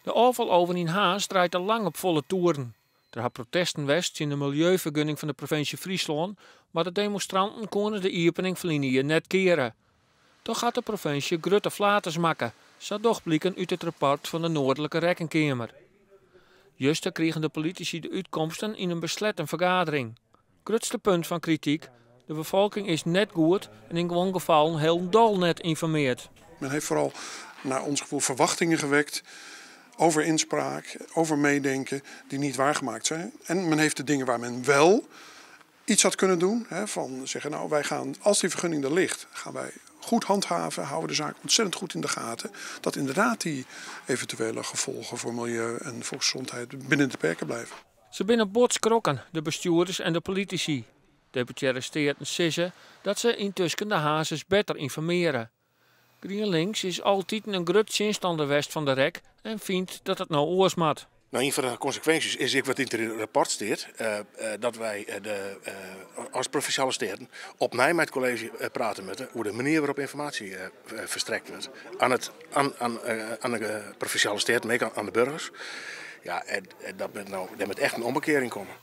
De afval over in Haas draait al lang op volle toeren. Er had protesten west in de milieuvergunning van de provincie Friesland, maar de demonstranten konden de opening van linie net keren. Toch gaat de provincie grote flaters maken, zo doch blikken uit het rapport van de Noordelijke Rekenkamer. Juster kregen de politici de uitkomsten in een besloten vergadering. Grootste punt van kritiek: de bevolking is net goed en in gewoon gevallen heel dol net informeerd. Men heeft vooral naar ons gevoel verwachtingen gewekt over inspraak, over meedenken die niet waargemaakt zijn. En men heeft de dingen waar men wel iets had kunnen doen, van zeggen nou wij gaan, als die vergunning er ligt, gaan wij goed handhaven, houden de zaak ontzettend goed in de gaten. Dat inderdaad die eventuele gevolgen voor milieu en volksgezondheid binnen de perken blijven. Ze binnen botskrokken, de bestuurders en de politici. Deputaire Steerten zeggen dat ze intussen de hazes beter informeren. GroenLinks is altijd een groot zinstander west van de rek en vindt dat het nou oors moet. Nou, een van de consequenties is wat in het rapport staat, dat wij als provinciale steden opnieuw met het college praten moeten over de manier waarop informatie verstrekt wordt aan de provinciale steden, maar ook aan de burgers. Ja, en dat moet echt een omkering komen.